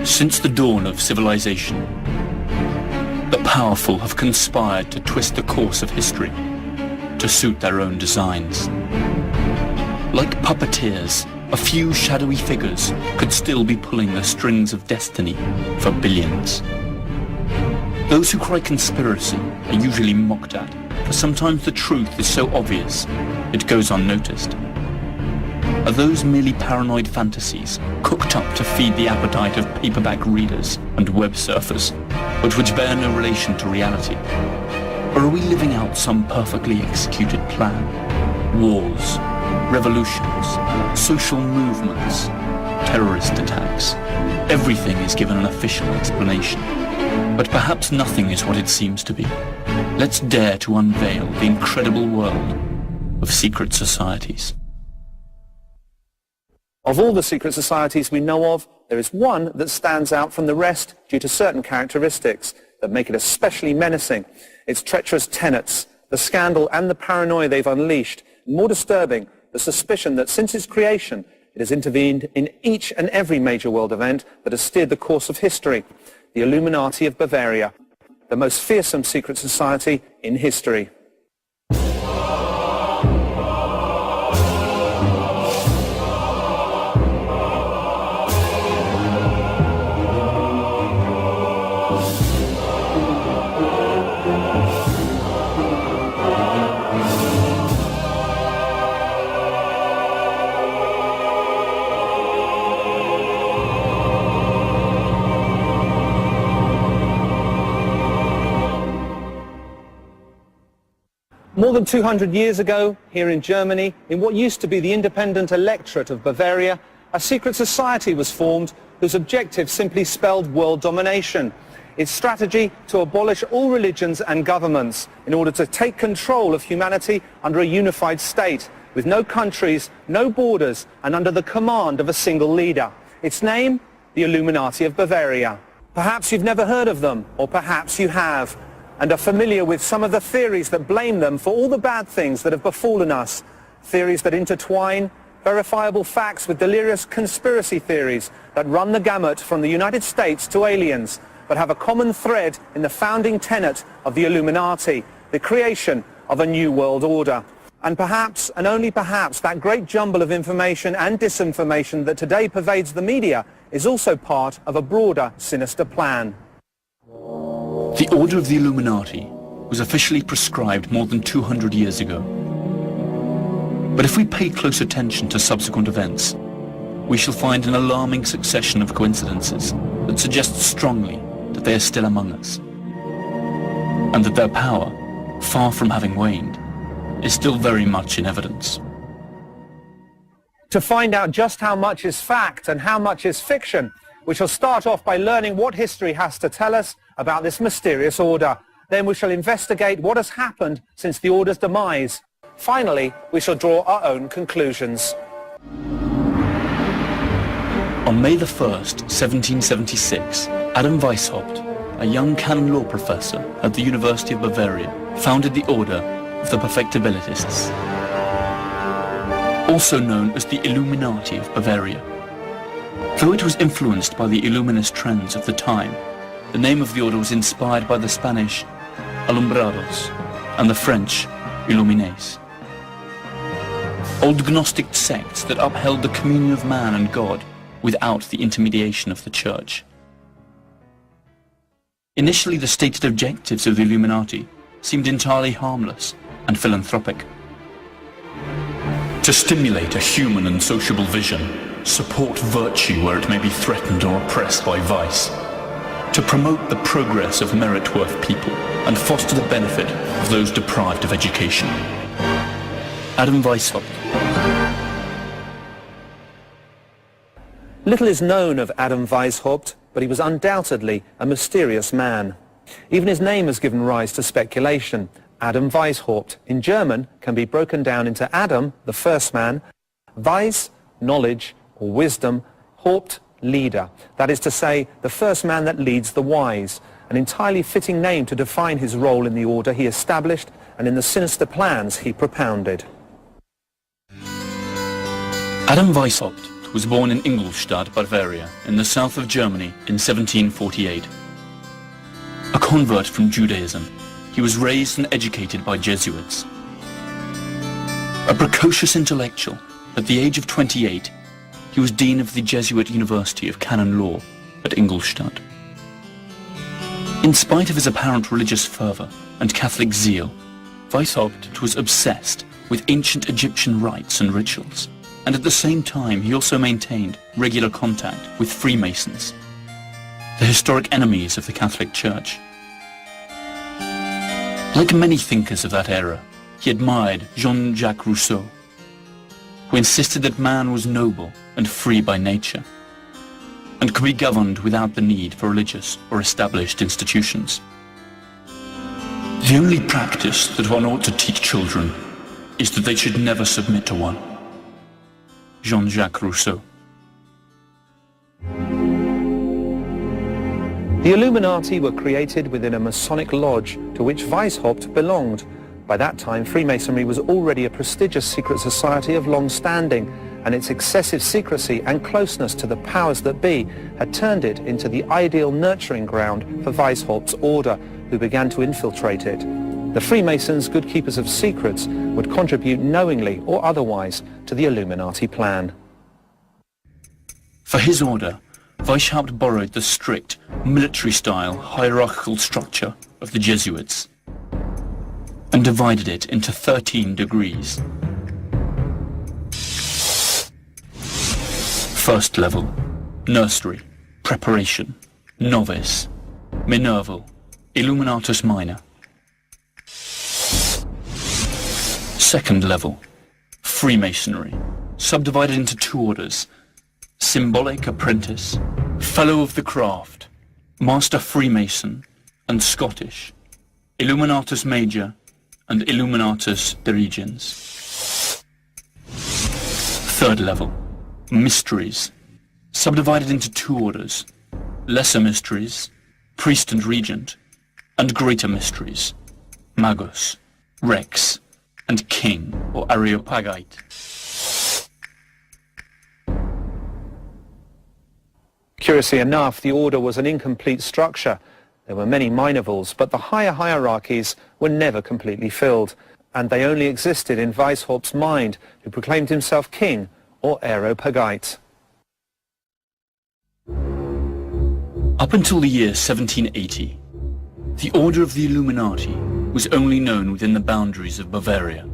Since the dawn of civilization, the powerful have conspired to twist the course of history to suit their own designs. Like puppeteers, a few shadowy figures could still be pulling the strings of destiny for billions. Those who cry conspiracy are usually mocked at, for sometimes the truth is so obvious it goes unnoticed. Are those merely paranoid fantasies cooked up to feed the appetite of paperback readers and web surfers, but which bear no relation to reality? Or are we living out some perfectly executed plan? Wars, revolutions, social movements, terrorist attacks. Everything is given an official explanation. But perhaps nothing is what it seems to be. Let's dare to unveil the incredible world of secret societies. Of all the secret societies we know of, there is one that stands out from the rest due to certain characteristics that make it especially menacing. Its treacherous tenets, the scandal and the paranoia they've unleashed, and more disturbing, the suspicion that since its creation, it has intervened in each and every major world event that has steered the course of history. The Illuminati of Bavaria, the most fearsome secret society in history. More than 200 years ago, here in Germany, in what used to be the independent electorate of Bavaria, a secret society was formed whose objective simply spelled world domination. Its strategy to abolish all religions and governments in order to take control of humanity under a unified state, with no countries, no borders, and under the command of a single leader. Its name, the Illuminati of Bavaria. Perhaps you've never heard of them, or perhaps you have, and are familiar with some of the theories that blame them for all the bad things that have befallen us. Theories that intertwine verifiable facts with delirious conspiracy theories that run the gamut from the United States to aliens, but have a common thread in the founding tenet of the Illuminati, the creation of a new world order. And perhaps, and only perhaps, that great jumble of information and disinformation that today pervades the media is also part of a broader, sinister plan. The Order of the Illuminati was officially prescribed more than 200 years ago. But if we pay close attention to subsequent events, we shall find an alarming succession of coincidences that suggest strongly that they are still among us, and that their power, far from having waned, is still very much in evidence. To find out just how much is fact and how much is fiction, we shall start off by learning what history has to tell us about this mysterious order. Then we shall investigate what has happened since the order's demise. Finally, we shall draw our own conclusions. On May the 1st, 1776, Adam Weishaupt, a young canon law professor at the University of Bavaria, founded the Order of the Perfectibilists, also known as the Illuminati of Bavaria. Though it was influenced by the Illuminist trends of the time, the name of the order was inspired by the Spanish Alumbrados and the French Illuminés, old Gnostic sects that upheld the communion of man and God without the intermediation of the Church. Initially, the stated objectives of the Illuminati seemed entirely harmless and philanthropic. To stimulate a human and sociable vision, support virtue where it may be threatened or oppressed by vice, to promote the progress of merit-worth people and foster the benefit of those deprived of education. Adam Weishaupt. Little is known of Adam Weishaupt, but he was undoubtedly a mysterious man. Even his name has given rise to speculation. Adam Weishaupt, in German, can be broken down into Adam, the first man, Weis, knowledge or wisdom, Haupt, leader. That is to say, the first man that leads the wise, an entirely fitting name to define his role in the order he established and in the sinister plans he propounded. Adam Weishaupt was born in Ingolstadt, Bavaria, in the south of Germany in 1748. A convert from Judaism, he was raised and educated by Jesuits. A precocious intellectual, at the age of 28, he was dean of the Jesuit University of Canon Law at Ingolstadt. In spite of his apparent religious fervour and Catholic zeal, Weishaupt was obsessed with ancient Egyptian rites and rituals, and at the same time he also maintained regular contact with Freemasons, the historic enemies of the Catholic Church. Like many thinkers of that era, he admired Jean-Jacques Rousseau, who insisted that man was noble and free by nature, and could be governed without the need for religious or established institutions. The only practice that one ought to teach children is that they should never submit to one. Jean-Jacques Rousseau. The Illuminati were created within a Masonic lodge to which Weishaupt belonged. By that time, Freemasonry was already a prestigious secret society of long standing, and its excessive secrecy and closeness to the powers that be had turned it into the ideal nurturing ground for Weishaupt's order, who began to infiltrate it. The Freemasons, good keepers of secrets, would contribute knowingly or otherwise to the Illuminati plan. For his order, Weishaupt borrowed the strict, military-style hierarchical structure of the Jesuits and divided it into 13 degrees. First level, nursery, preparation, novice, Minerval, Illuminatus minor. Second level, Freemasonry, subdivided into 2 orders, Symbolic Apprentice, Fellow of the Craft, Master Freemason, and Scottish, Illuminatus Major, and Illuminatus Dirigens. Third level, Mysteries, subdivided into 2 orders, Lesser Mysteries, Priest and Regent, and Greater Mysteries, Magus, Rex, and King, or Areopagite. Curiously enough, the order was an incomplete structure. There were many minervals, but the higher hierarchies were never completely filled, and they only existed in Weishaupt's mind, who proclaimed himself king, or Areopagite. Up until the year 1780, the Order of the Illuminati was only known within the boundaries of Bavaria.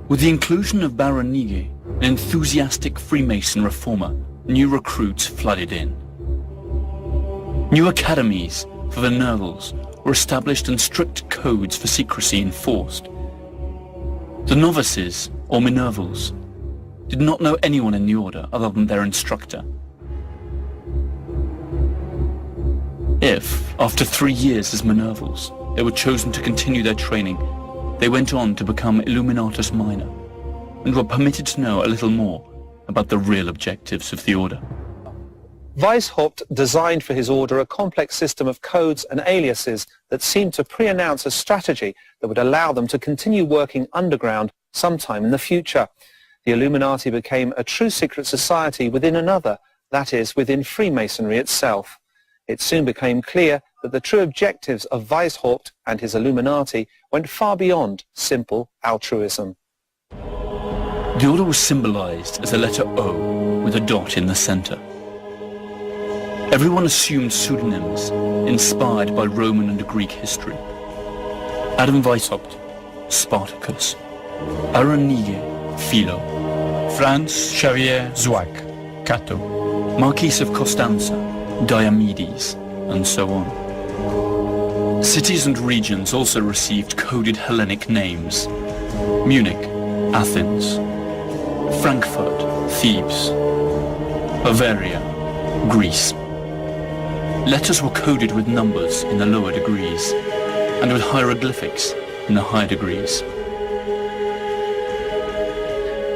With the inclusion of Baron Nige, an enthusiastic Freemason reformer, new recruits flooded in. New academies for the Minervals were established and strict codes for secrecy enforced. The novices, or Minervals, did not know anyone in the order other than their instructor. If, after 3 years as Minervals, they were chosen to continue their training, they went on to become Illuminatus Minor, and were permitted to know a little more about the real objectives of the order. Weishaupt designed for his order a complex system of codes and aliases that seemed to pre-announce a strategy that would allow them to continue working underground sometime in the future. The Illuminati became a true secret society within another, that is, within Freemasonry itself. It soon became clear that the true objectives of Weishaupt and his Illuminati went far beyond simple altruism. The order was symbolized as a letter O with a dot in the center. Everyone assumed pseudonyms inspired by Roman and Greek history. Adam Weishaupt, Spartacus; Baron Nige, Philo; Franz Xavier Zwack, Cato; Marquis of Costanza, Diomedes, and so on. Cities and regions also received coded Hellenic names: Munich, Athens; Frankfurt, Thebes; Bavaria, Greece. Letters were coded with numbers in the lower degrees, and with hieroglyphics in the higher degrees.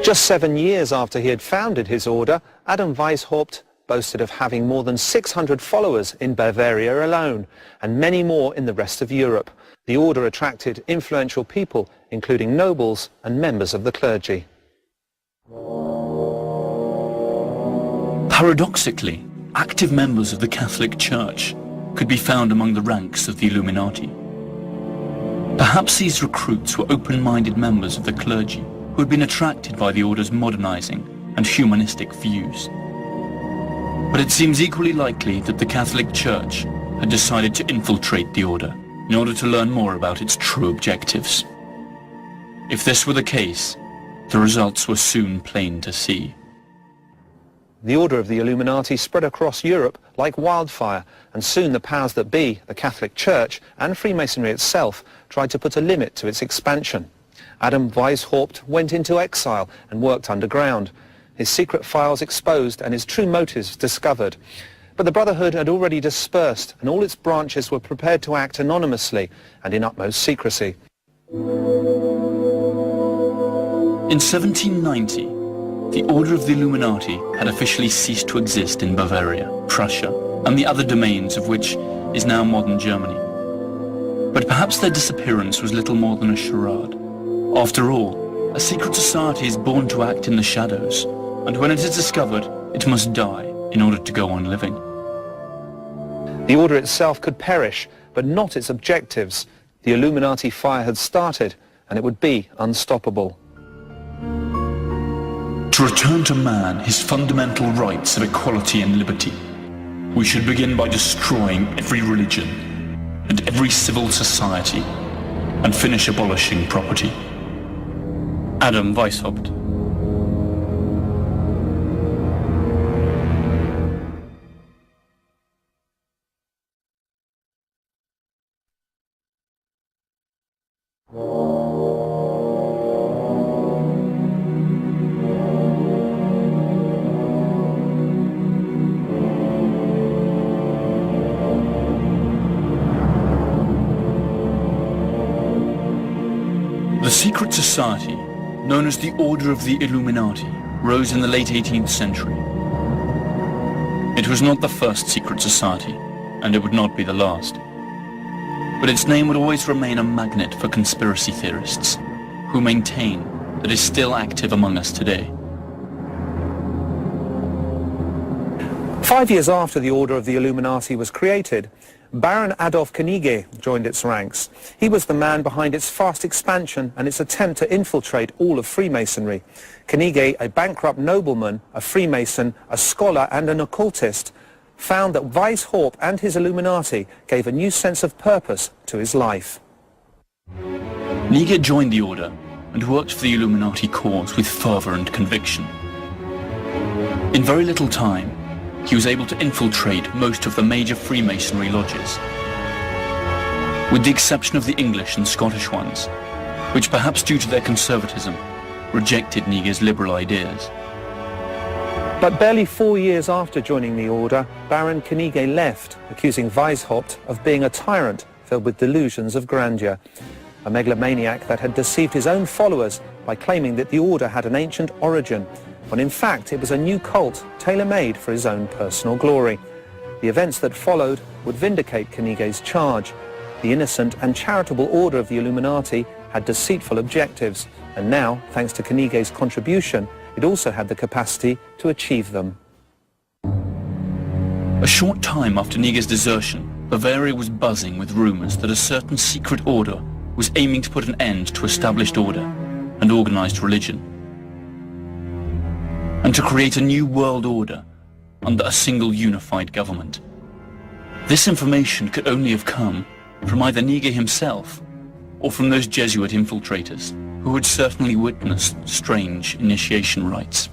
Just 7 years after he had founded his order, Adam Weishaupt boasted of having more than 600 followers in Bavaria alone, and many more in the rest of Europe. The order attracted influential people, including nobles and members of the clergy. Paradoxically, active members of the Catholic Church could be found among the ranks of the Illuminati. Perhaps these recruits were open-minded members of the clergy who had been attracted by the order's modernizing and humanistic views. But it seems equally likely that the Catholic Church had decided to infiltrate the order in order to learn more about its true objectives. If this were the case, the results were soon plain to see. The order of the Illuminati spread across Europe like wildfire, and soon the powers that be, the Catholic Church and Freemasonry itself, tried to put a limit to its expansion. Adam Weishaupt went into exile and worked underground, his secret files exposed and his true motives discovered. But the Brotherhood had already dispersed, and all its branches were prepared to act anonymously and in utmost secrecy. In 1790, the Order of the Illuminati had officially ceased to exist in Bavaria, Prussia, and the other domains of which is now modern Germany. But perhaps their disappearance was little more than a charade. After all, a secret society is born to act in the shadows, and when it is discovered, it must die in order to go on living. The order itself could perish, but not its objectives. The Illuminati fire had started, and it would be unstoppable. To return to man his fundamental rights of equality and liberty, we should begin by destroying every religion and every civil society, and finish abolishing property. Adam Weishaupt. The secret society, known as the Order of the Illuminati, rose in the late 18th century. It was not the first secret society, and it would not be the last. But its name would always remain a magnet for conspiracy theorists, who maintain that it is still active among us today. 5 years after the Order of the Illuminati was created, Baron Adolf Knigge joined its ranks. He was the man behind its fast expansion and its attempt to infiltrate all of Freemasonry. Knigge, a bankrupt nobleman, a Freemason, a scholar and an occultist, found that Weishaupt and his Illuminati gave a new sense of purpose to his life. Knigge joined the order and worked for the Illuminati cause with fervor and conviction. In very little time, he was able to infiltrate most of the major Freemasonry lodges, with the exception of the English and Scottish ones, which perhaps due to their conservatism, rejected Knigge's liberal ideas. But barely 4 years after joining the order, Baron Knigge left, accusing Weishaupt of being a tyrant filled with delusions of grandeur, a megalomaniac that had deceived his own followers by claiming that the order had an ancient origin, when in fact it was a new cult tailor-made for his own personal glory. The events that followed would vindicate Knigge's charge. The innocent and charitable order of the Illuminati had deceitful objectives, and now, thanks to Knigge's contribution, it also had the capacity to achieve them. A short time after Knigge's desertion, Bavaria was buzzing with rumors that a certain secret order was aiming to put an end to established order and organized religion, and to create a new world order under a single unified government. This information could only have come from either Knigge himself or from those Jesuit infiltrators who had certainly witnessed strange initiation rites.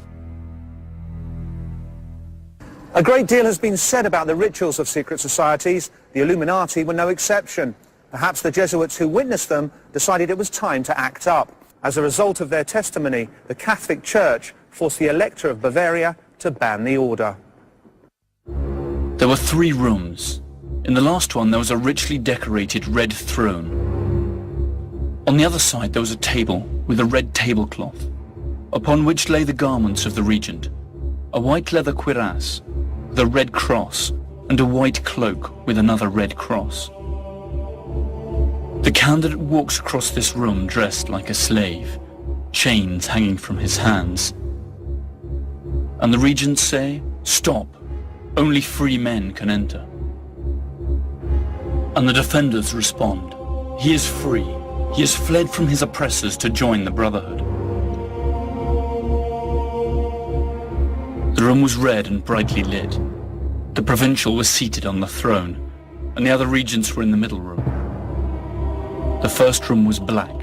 A great deal has been said about the rituals of secret societies. The Illuminati were no exception. Perhaps the Jesuits who witnessed them decided it was time to act up. As a result of their testimony, the Catholic Church forced the Elector of Bavaria to ban the order. There were 3 rooms. In the last one there was a richly decorated red throne. On the other side there was a table with a red tablecloth, upon which lay the garments of the regent, a white leather cuirass with a red cross and a white cloak with another red cross. The candidate walks across this room dressed like a slave, chains hanging from his hands. And the regents say "Stop! Only free men can enter." And the defenders respond, "He is free. He has fled from his oppressors to join the Brotherhood." The room was red and brightly lit. The provincial was seated on the throne, and the other regents were in the middle room. The first room was black.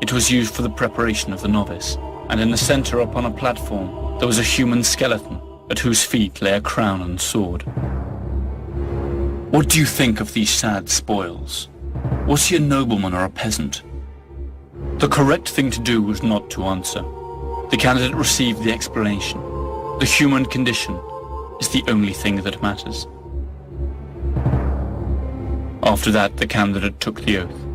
It was used for the preparation of the novice, and in the center upon a platform there was a human skeleton at whose feet lay a crown and sword. "What do you think of these sad spoils? Was he a nobleman or a peasant?" The correct thing to do was not to answer. The candidate received the explanation. The human condition is the only thing that matters. After that, the candidate took the oath.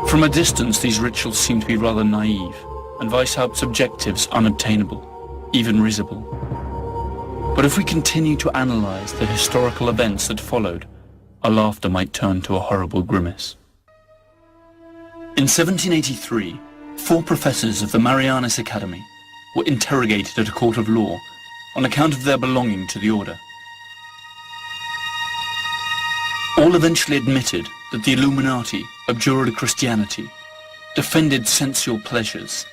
From a distance, these rituals seem to be rather naive, and Weishaupt's objectives unobtainable, even risible. But if we continue to analyze the historical events that followed, our laughter might turn to a horrible grimace. In 1783, 4 professors of the Marianus Academy were interrogated at a court of law on account of their belonging to the order. All eventually admitted that the Illuminati abjured Christianity, defended sensual pleasures,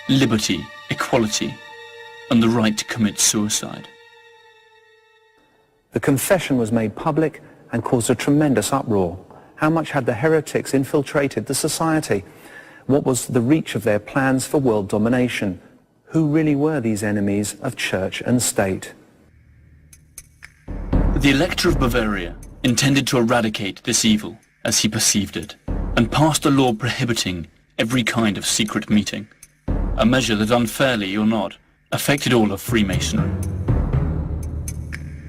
liberty, equality, and the right to commit suicide. The confession was made public and caused a tremendous uproar. How much had the heretics infiltrated the society? What was the reach of their plans for world domination? Who really were these enemies of church and state? The Elector of Bavaria intended to eradicate this evil as he perceived it, and passed a law prohibiting every kind of secret meeting, a measure that, unfairly or not, affected all of Freemasonry.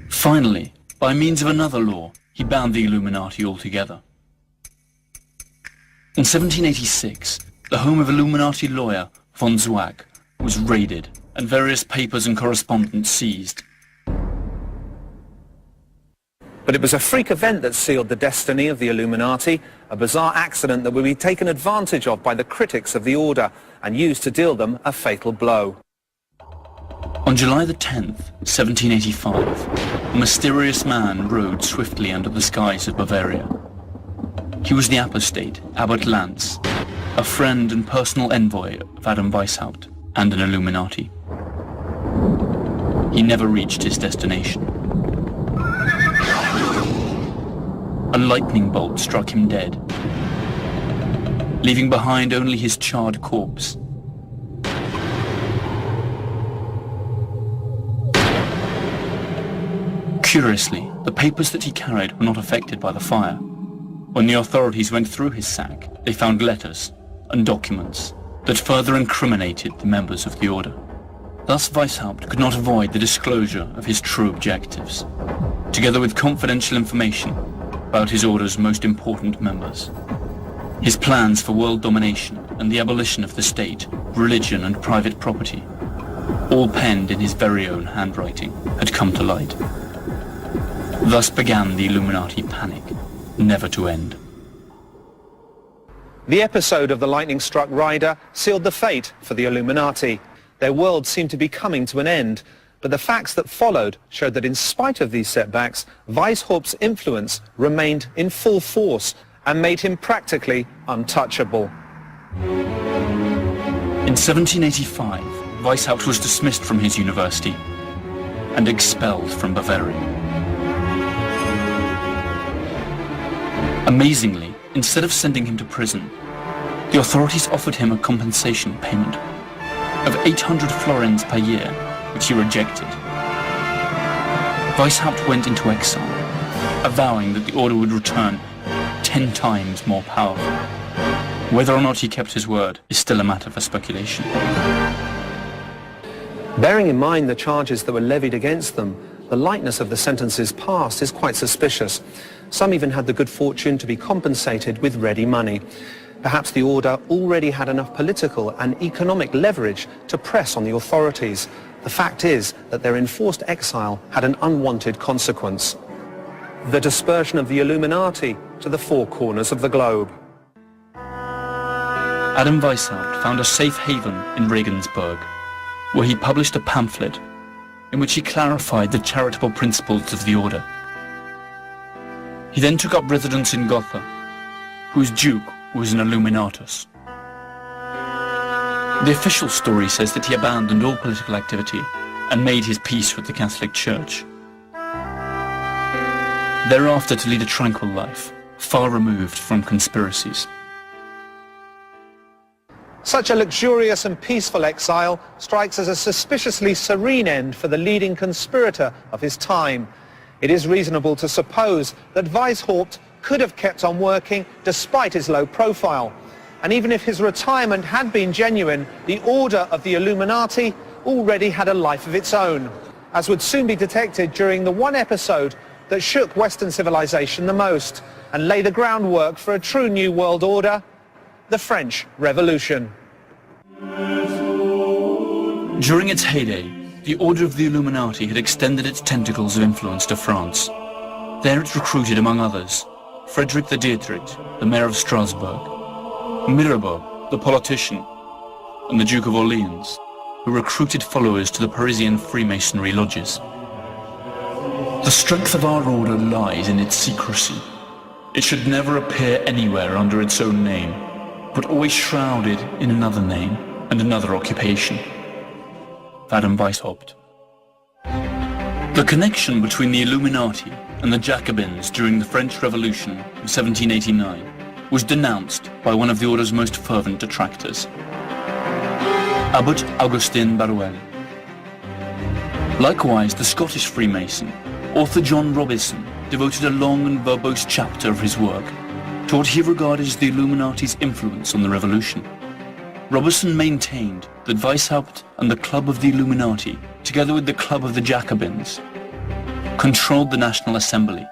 Finally, by means of another law, he banned the Illuminati altogether. In 1786, the home of Illuminati lawyer von Zwack was raided and various papers and correspondence seized. But it was a freak event that sealed the destiny of the Illuminati, a bizarre accident that would be taken advantage of by the critics of the order and used to deal them a fatal blow. On July the 10th, 1785, a mysterious man rode swiftly under the skies of Bavaria. He was the apostate, Abbot Lanz, a friend and personal envoy of Adam Weishaupt, and an Illuminati. He never reached his destination. A lightning bolt struck him dead, leaving behind only his charred corpse. Curiously, the papers that he carried were not affected by the fire. When the authorities went through his sack, they found letters and documents that further incriminated the members of the order. Thus Weishaupt could not avoid the disclosure of his true objectives, together with confidential information about his order's most important members. His plans for world domination and the abolition of the state, religion and private property, all penned in his very own handwriting, had come to light. Thus began the Illuminati panic, never to end. The episode of the lightning-struck rider sealed the fate for the Illuminati. Their world seemed to be coming to an end, but the facts that followed showed that in spite of these setbacks, Weishaupt's influence remained in full force and made him practically untouchable. In 1785, Weishaupt was dismissed from his university and expelled from Bavaria. Amazingly, instead of sending him to prison, the authorities offered him a compensation payment of 800 florins per year, which he rejected. Weishaupt went into exile, avowing that the order would return 10 times more powerful. Whether or not he kept his word is still a matter for speculation. Bearing in mind the charges that were levied against them, the lightness of the sentences passed is quite suspicious. Some even had the good fortune to be compensated with ready money. Perhaps the order already had enough political and economic leverage to press on the authorities. The fact is that their enforced exile had an unwanted consequence: the dispersion of the Illuminati to the 4 corners of the globe. Adam Weishaupt found a safe haven in Regensburg, where he published a pamphlet in which he clarified the charitable principles of the order. He then took up residence in Gotha, whose duke was an Illuminatus. The official story says that he abandoned all political activity and made his peace with the Catholic Church. Thereafter to lead a tranquil life, far removed from conspiracies. Such a luxurious and peaceful exile strikes as a suspiciously serene end for the leading conspirator of his time. It is reasonable to suppose that Weishaupt could have kept on working despite his low profile. And even if his retirement had been genuine, the order of the Illuminati already had a life of its own, as would soon be detected during the one episode that shook Western civilization the most and lay the groundwork for a true new world order: the French Revolution. During its heyday, the Order of the Illuminati had extended its tentacles of influence to France. There it recruited, among others, Frederick the Dietrich, the mayor of Strasbourg, Mirabeau, the politician, and the Duke of Orleans, who recruited followers to the Parisian Freemasonry lodges. The strength of our order lies in its secrecy. It should never appear anywhere under its own name, but always shrouded in another name and another occupation. Adam Weishaupt. The connection between the Illuminati and the Jacobins during the French Revolution of 1789 was denounced by one of the order's most fervent detractors, Abbot Augustin Barruel. Likewise, the Scottish Freemason, author John Robison, devoted a long and verbose chapter of his work to what he regarded as the Illuminati's influence on the revolution. Robison maintained that Weishaupt and the Club of the Illuminati, together with the Club of the Jacobins, controlled the National Assembly,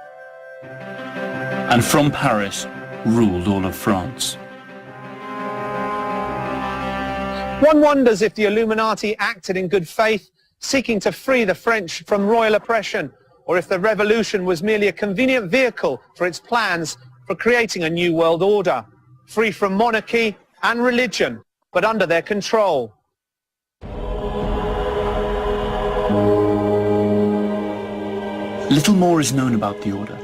and from Paris ruled all of France. One wonders if the Illuminati acted in good faith, seeking to free the French from royal oppression, or if the revolution was merely a convenient vehicle for its plans for creating a new world order, free from monarchy and religion, but under their control. Little more is known about the order,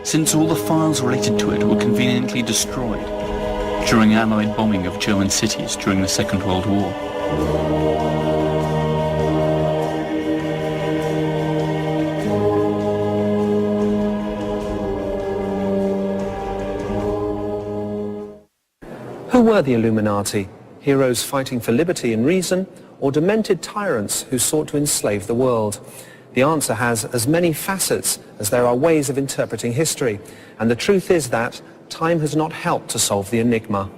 since all the files related to it were conveniently destroyed during Allied bombing of German cities during the Second World War. Who were the Illuminati? Heroes fighting for liberty and reason, or demented tyrants who sought to enslave the world? The answer has as many facets as there are ways of interpreting history, and the truth is that time has not helped to solve the enigma.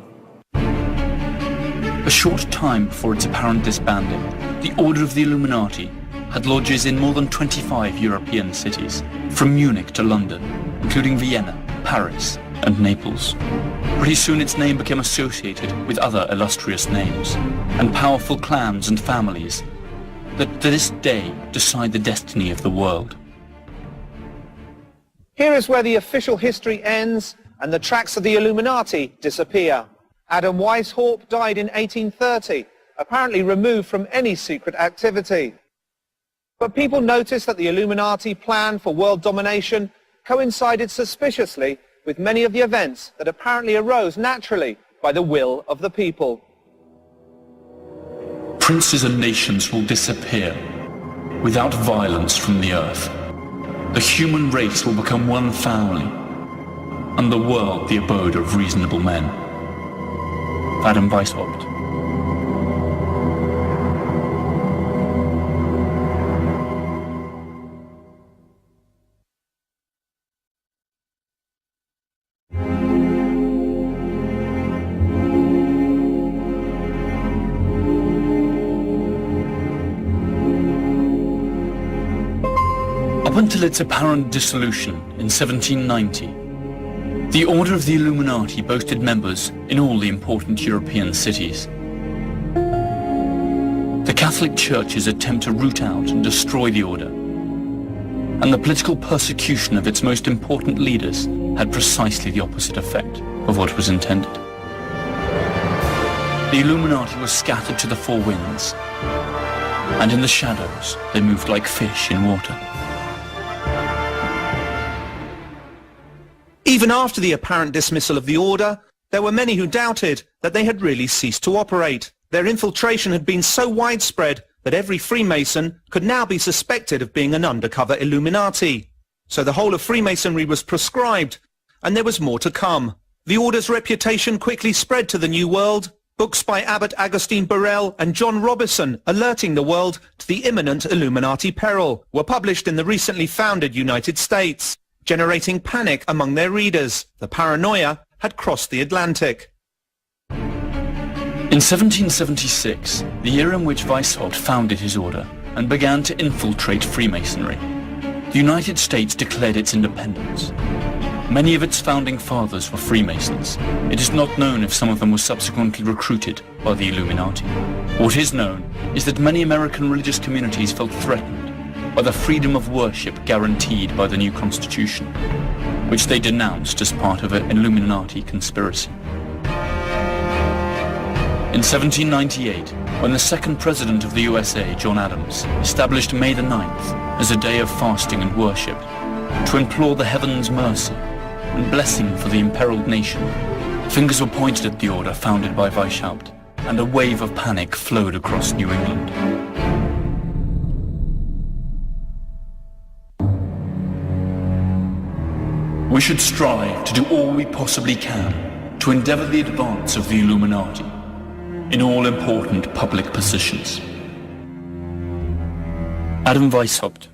A short time before its apparent disbanding, the Order of the Illuminati had lodges in more than 25 European cities, from Munich to London, including Vienna, Paris, and Naples. Pretty soon its name became associated with other illustrious names, and powerful clans and families that to this day decide the destiny of the world. Here is where the official history ends and the tracks of the Illuminati disappear. Adam Weishaupt died in 1830, apparently removed from any secret activity. But people noticed that the Illuminati plan for world domination coincided suspiciously with many of the events that apparently arose naturally by the will of the people. Princes and nations will disappear without violence from the earth. The human race will become one family, and the world the abode of reasonable men. Adam Weishaupt. Up until its apparent dissolution in 1790, the Order of the Illuminati boasted members in all the important European cities. The Catholic Church's attempt to root out and destroy the Order, and the political persecution of its most important leaders had precisely the opposite effect of what was intended. The Illuminati was scattered to the four winds, and in the shadows they moved like fish in water. Even after the apparent dismissal of the order, there were many who doubted that they had really ceased to operate. Their infiltration had been so widespread that every Freemason could now be suspected of being an undercover Illuminati. So the whole of Freemasonry was proscribed, and there was more to come. The order's reputation quickly spread to the New World. Books by Abbot Augustine Burrell and John Robison alerting the world to the imminent Illuminati peril were published in the recently founded United States, generating panic among their readers. The paranoia had crossed the Atlantic. In 1776, the year in which Weishaupt founded his order and began to infiltrate Freemasonry, the United States declared its independence. Many of its founding fathers were Freemasons. It is not known if some of them were subsequently recruited by the Illuminati. What is known is that many American religious communities felt threatened by the freedom of worship guaranteed by the new Constitution, which they denounced as part of an Illuminati conspiracy. In 1798, when the second president of the USA, John Adams, established May the 9th as a day of fasting and worship to implore the heavens' mercy and blessing for the imperiled nation, fingers were pointed at the order founded by Weishaupt, and a wave of panic flowed across New England. We should strive to do all we possibly can to endeavor the advance of the Illuminati in all important public positions. Adam Weishaupt.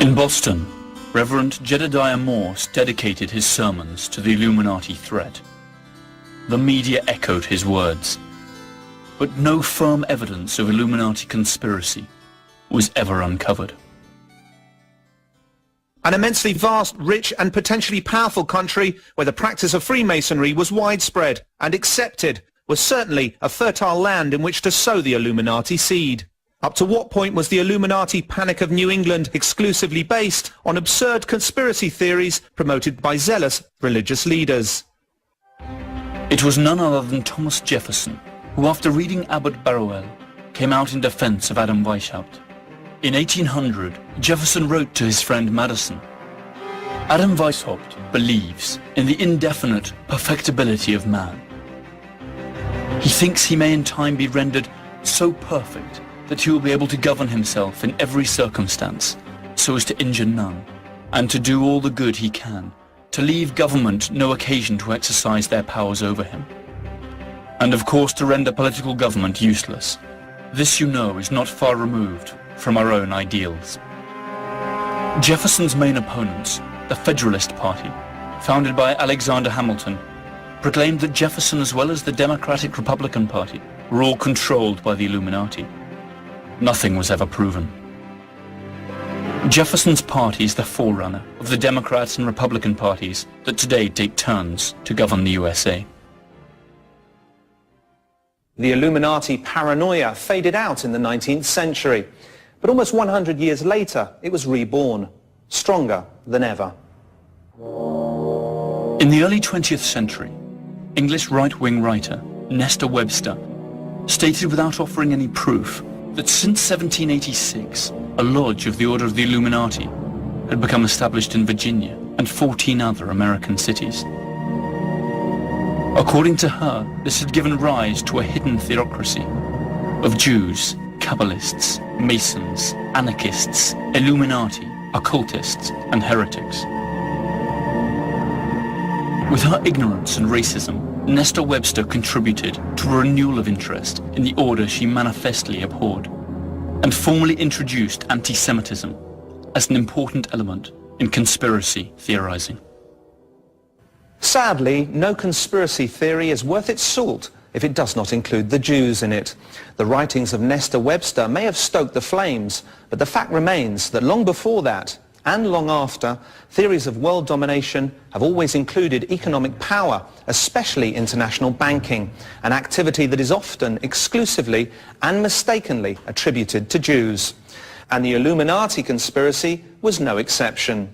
In Boston, Reverend Jedediah Morse dedicated his sermons to the Illuminati threat. The media echoed his words, but no firm evidence of Illuminati conspiracy was ever uncovered. An immensely vast, rich and potentially powerful country where the practice of Freemasonry was widespread and accepted was certainly a fertile land in which to sow the Illuminati seed. Up to what point was the Illuminati Panic of New England exclusively based on absurd conspiracy theories promoted by zealous religious leaders? It was none other than Thomas Jefferson who, after reading Abbot Barrowell, came out in defense of Adam Weishaupt. In 1800, Jefferson wrote to his friend Madison, "Adam Weishaupt believes in the indefinite perfectibility of man. He thinks he may in time be rendered so perfect that he will be able to govern himself in every circumstance, so as to injure none, and to do all the good he can, to leave government no occasion to exercise their powers over him, and of course to render political government useless. This, you know, is not far removed from our own ideals." Jefferson's main opponents, the Federalist Party, founded by Alexander Hamilton, proclaimed that Jefferson as well as the Democratic Republican Party were all controlled by the Illuminati. Nothing was ever proven. Jefferson's party is the forerunner of the Democrats and Republican parties that today take turns to govern the USA. The Illuminati paranoia faded out in the 19th century, but almost 100 years later it was reborn, stronger than ever. In the early 20th century, English right-wing writer Nestor Webster stated without offering any proof that since 1786 a lodge of the Order of the Illuminati had become established in Virginia and 14 other American cities. According to her, this had given rise to a hidden theocracy of Jews, Kabbalists, Masons, anarchists, Illuminati, occultists, and heretics. With her ignorance and racism, Nestor Webster contributed to a renewal of interest in the order she manifestly abhorred, and formally introduced anti-Semitism as an important element in conspiracy theorizing. Sadly, no conspiracy theory is worth its salt if it does not include the Jews in it. The writings of Nestor Webster may have stoked the flames, but the fact remains that long before that, and long after, theories of world domination have always included economic power, especially international banking, an activity that is often exclusively and mistakenly attributed to Jews. And the Illuminati conspiracy was no exception.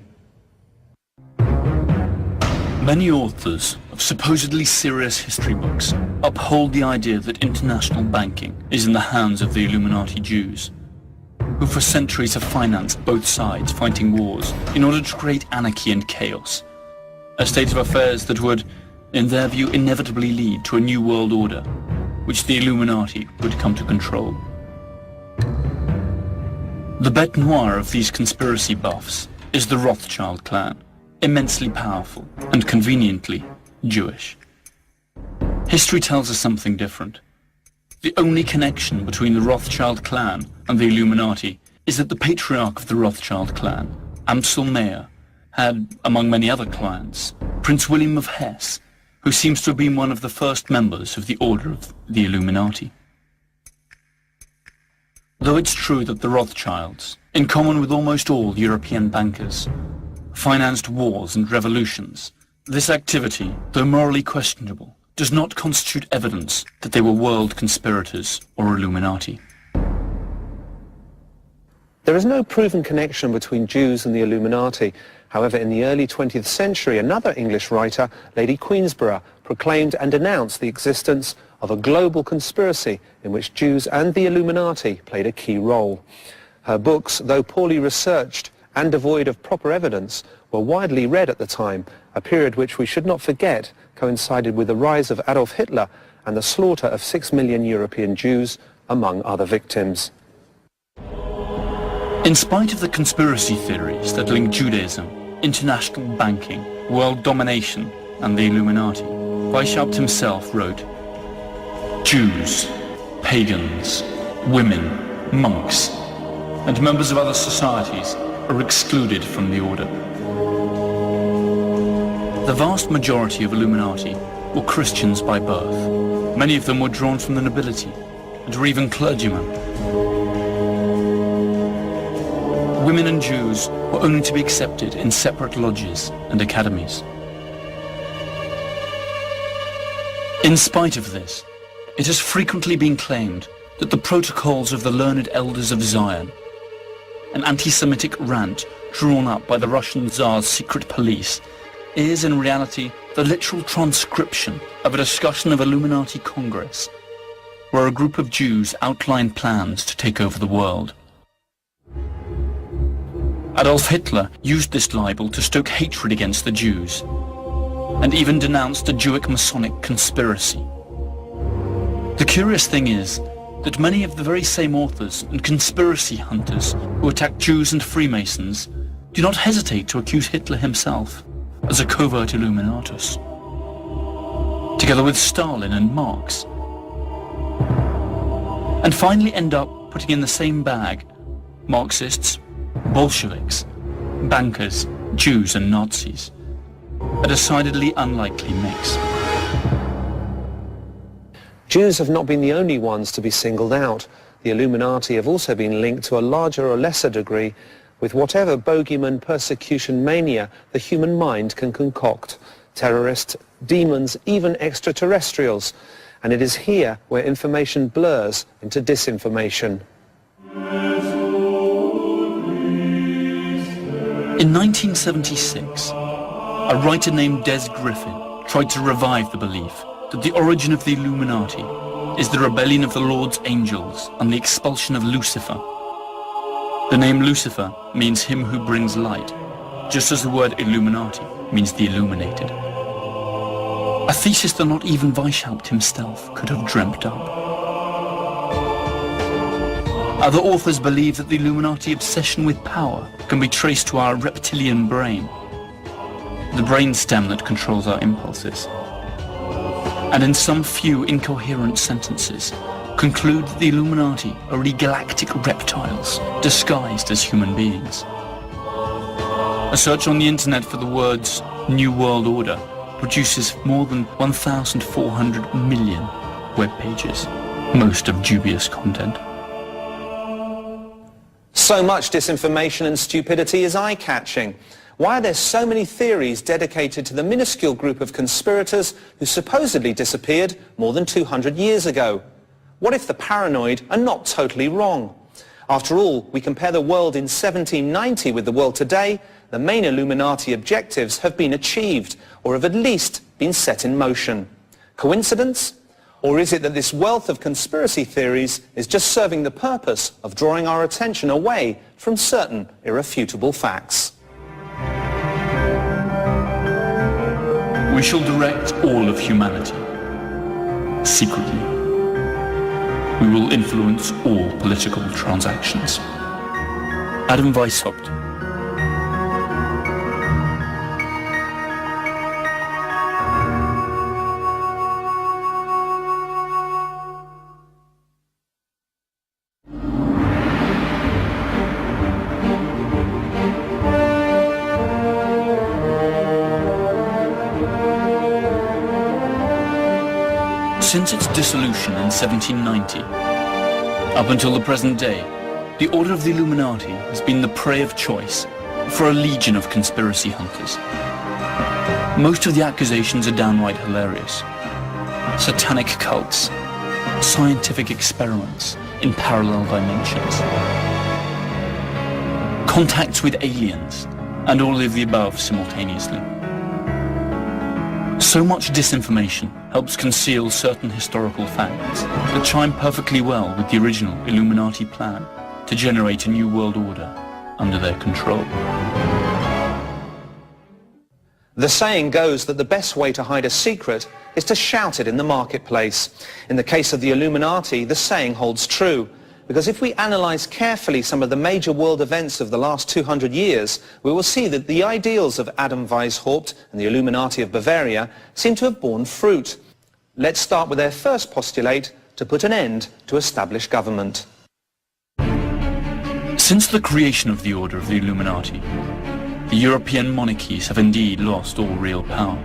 Many authors of of supposedly serious history books uphold the idea that international banking is in the hands of the Illuminati Jews, who for centuries have financed both sides fighting wars in order to create anarchy and chaos, a state of affairs that would, in their view, inevitably lead to a new world order, which the Illuminati would come to control. The bête noire of these conspiracy buffs is the Rothschild clan, immensely powerful and conveniently Jewish. History tells us something different. The only connection between the Rothschild clan and the Illuminati is that the patriarch of the Rothschild clan, Amsel Meyer, had, among many other clients, Prince William of Hesse, who seems to have been one of the first members of the Order of the Illuminati. Though it's true that the Rothschilds, in common with almost all European bankers, financed wars and revolutions, this activity, though morally questionable, does not constitute evidence that they were world conspirators or Illuminati. There is no proven connection between Jews and the Illuminati. However, in the early 20th century, another English writer, Lady Queensborough, proclaimed and denounced the existence of a global conspiracy in which Jews and the Illuminati played a key role. Her books, though poorly researched and devoid of proper evidence, were widely read at the time, a period which we should not forget coincided with the rise of Adolf Hitler and the slaughter of 6 million European Jews, among other victims. In spite of the conspiracy theories that link Judaism, international banking, world domination, and the Illuminati, Weishaupt himself wrote, "Jews, pagans, women, monks, and members of other societies are excluded from the order." The vast majority of Illuminati were Christians by birth. Many of them were drawn from the nobility, and were even clergymen. Women and Jews were only to be accepted in separate lodges and academies. In spite of this, it has frequently been claimed that the protocols of the learned elders of Zion, an anti-Semitic rant drawn up by the Russian Tsar's secret police, is in reality the literal transcription of a discussion of Illuminati Congress, where a group of Jews outlined plans to take over the world. Adolf Hitler used this libel to stoke hatred against the Jews, and even denounced a Jewish Masonic conspiracy. The curious thing is that many of the very same authors and conspiracy hunters who attack Jews and Freemasons do not hesitate to accuse Hitler himself as a covert Illuminatus, together with Stalin and Marx, and finally end up putting in the same bag Marxists, Bolsheviks, bankers, Jews and Nazis, a decidedly unlikely mix. Jews have not been the only ones to be singled out. The Illuminati have also been linked to a larger or lesser degree with whatever bogeyman persecution mania the human mind can concoct. Terrorists, demons, even extraterrestrials. And it is here where information blurs into disinformation. In 1976, a writer named Des Griffin tried to revive the belief that the origin of the Illuminati is the rebellion of the Lord's angels and the expulsion of Lucifer. The name Lucifer means him who brings light, just as the word Illuminati means the illuminated. A thesis that not even Weishaupt himself could have dreamt up. Other authors believe that the Illuminati obsession with power can be traced to our reptilian brain, the brainstem that controls our impulses, and in some few incoherent sentences conclude that the Illuminati are really galactic reptiles disguised as human beings. A search on the internet for the words New World Order produces more than 1,400 million web pages, most of dubious content. So much disinformation and stupidity is eye-catching. Why are there so many theories dedicated to the minuscule group of conspirators who supposedly disappeared more than 200 years ago? What if the paranoid are not totally wrong? After all, we compare the world in 1790 with the world today, the main Illuminati objectives have been achieved, or have at least been set in motion. Coincidence? Or is it that this wealth of conspiracy theories is just serving the purpose of drawing our attention away from certain irrefutable facts? We shall direct all of humanity, secretly. We will influence all political transactions. Adam Weishaupt. Since its dissolution in 1790, up until the present day, the Order of the Illuminati has been the prey of choice for a legion of conspiracy hunters. Most of the accusations are downright hilarious. Satanic cults, scientific experiments in parallel dimensions, contacts with aliens, and all of the above simultaneously. So much disinformation helps conceal certain historical facts that chime perfectly well with the original Illuminati plan to generate a new world order under their control. The saying goes that the best way to hide a secret is to shout it in the marketplace. In the case of the Illuminati, the saying holds true, because if we analyze carefully some of the major world events of the last 200 years, we will see that the ideals of Adam Weishaupt and the Illuminati of Bavaria seem to have borne fruit. Let's start with their first postulate to put an end to established government. Since the creation of the Order of the Illuminati, the European monarchies have indeed lost all real power.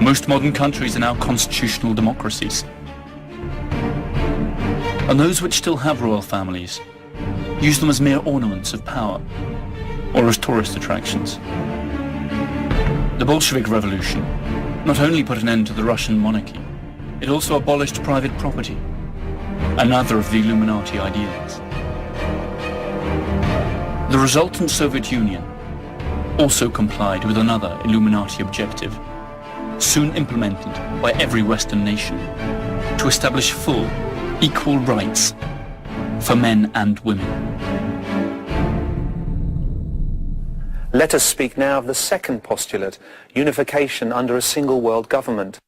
Most modern countries are now constitutional democracies. And those which still have royal families use them as mere ornaments of power, or as tourist attractions. The Bolshevik Revolution not only put an end to the Russian monarchy, it also abolished private property, another of the Illuminati ideals. The resultant Soviet Union also complied with another Illuminati objective, soon implemented by every Western nation, to establish full, equal rights for men and women. Let us speak now of the second postulate, unification under a single world government.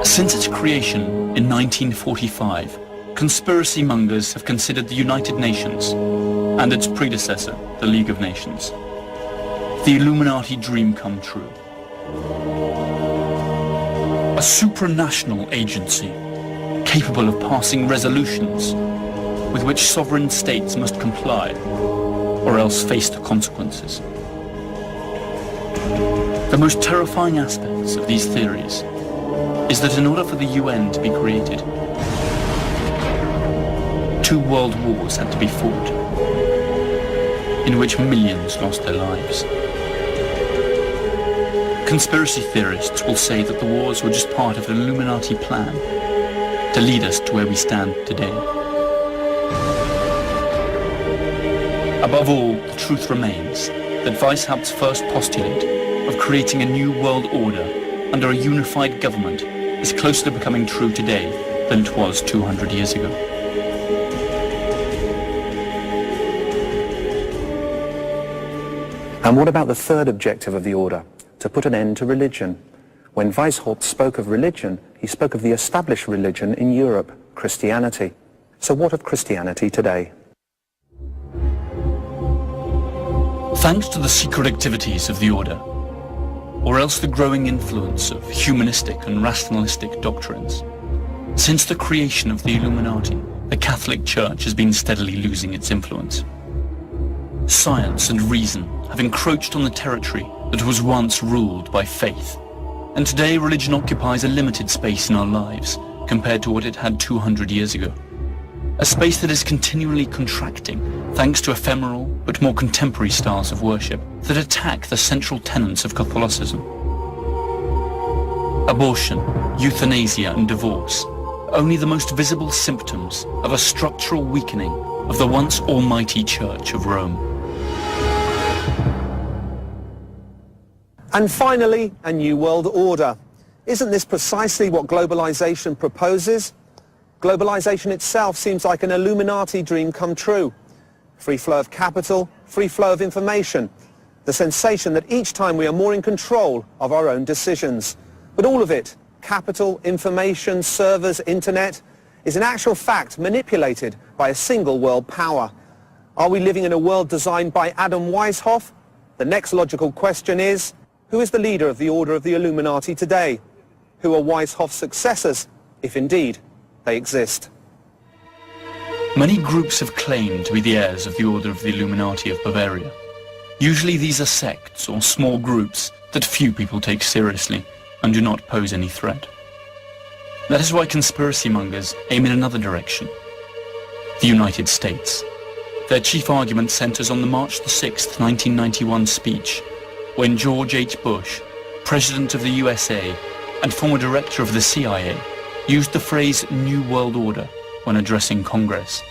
Since its creation in 1945, conspiracy mongers have considered the United Nations and its predecessor, the League of Nations, the Illuminati dream come true. A supranational agency capable of passing resolutions with which sovereign states must comply or else face the consequences. The most terrifying aspects of these theories is that in order for the UN to be created, 2 world wars had to be fought, in which millions lost their lives. Conspiracy theorists will say that the wars were just part of an Illuminati plan to lead us to where we stand today. Above all, the truth remains that Weishaupt's first postulate of creating a new world order under a unified government is closer to becoming true today than it was 200 years ago. And what about the third objective of the order? To put an end to religion. When Weishaupt spoke of religion, he spoke of the established religion in Europe, Christianity. So what of Christianity today? Thanks to the secret activities of the Order, or else the growing influence of humanistic and rationalistic doctrines, since the creation of the Illuminati, the Catholic Church has been steadily losing its influence. Science and reason have encroached on the territory that was once ruled by faith, and today religion occupies a limited space in our lives compared to what it had 200 years ago. A space that is continually contracting thanks to ephemeral but more contemporary styles of worship that attack the central tenets of Catholicism. Abortion, euthanasia and divorce, only the most visible symptoms of a structural weakening of the once almighty Church of Rome. And finally, a new world order. Isn't this precisely what globalization proposes? Globalization itself seems like an Illuminati dream come true. Free flow of capital, free flow of information. The sensation that each time we are more in control of our own decisions. But all of it, capital, information, servers, internet, is in actual fact manipulated by a single world power. Are we living in a world designed by Adam Weishaupt? The next logical question is, who is the leader of the Order of the Illuminati today? Who are Weishaupt's successors, if indeed they exist? Many groups have claimed to be the heirs of the Order of the Illuminati of Bavaria. Usually these are sects or small groups that few people take seriously and do not pose any threat. That is why conspiracy mongers aim in another direction. The United States. Their chief argument centers on the March 6, 1991 speech, when George H. Bush, President of the USA and former director of the CIA, used the phrase New World Order when addressing Congress,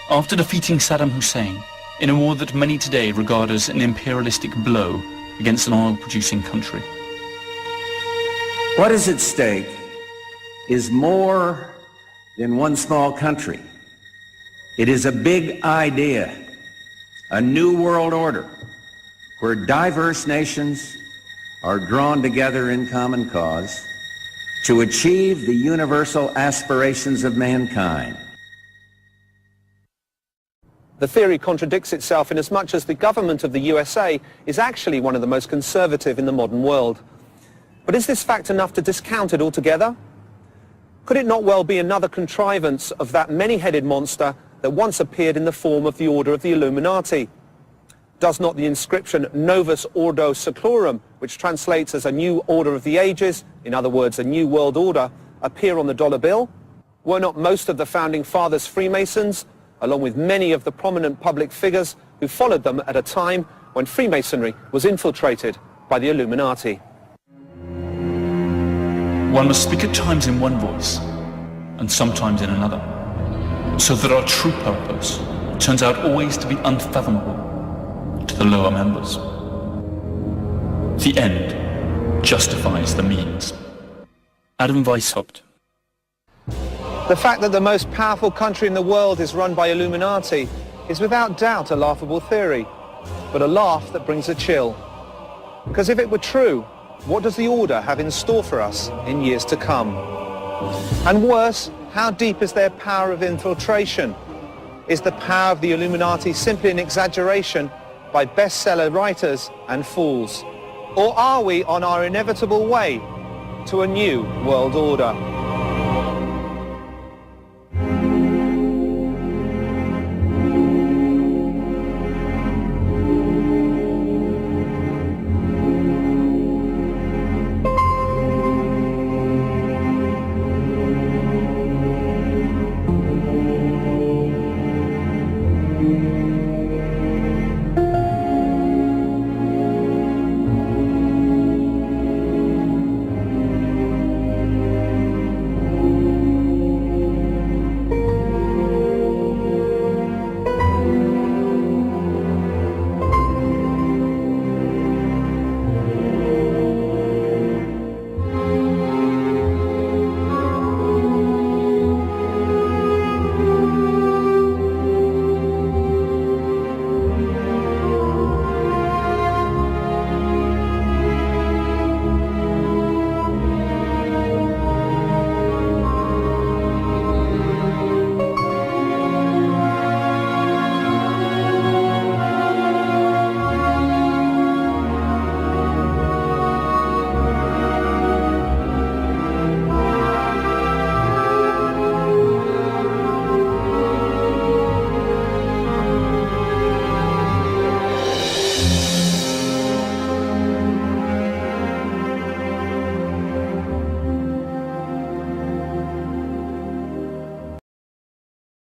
after defeating Saddam Hussein in a war that many today regard as an imperialistic blow against an oil-producing country. What is at stake is more than one small country. It is a big idea, a new world order, where diverse nations are drawn together in common cause to achieve the universal aspirations of mankind. The theory contradicts itself in as much as the government of the USA is actually one of the most conservative in the modern world. But is this fact enough to discount it altogether? Could it not well be another contrivance of that many-headed monster that once appeared in the form of the Order of the Illuminati? Does not the inscription Novus Ordo Seclorum, which translates as a new order of the ages, in other words, a new world order, appear on the dollar bill? Were not most of the founding fathers Freemasons, along with many of the prominent public figures who followed them at a time when Freemasonry was infiltrated by the Illuminati? One must speak at times in one voice, and sometimes in another, so that our true purpose turns out always to be unfathomable to the lower members. The end justifies the means. Adam Weishaupt. The fact that the most powerful country in the world is run by Illuminati is without doubt a laughable theory, but a laugh that brings a chill. Because if it were true, what does the Order have in store for us in years to come? And worse, how deep is their power of infiltration? Is the power of the Illuminati simply an exaggeration by bestseller writers and fools? Or are we on our inevitable way to a new world order?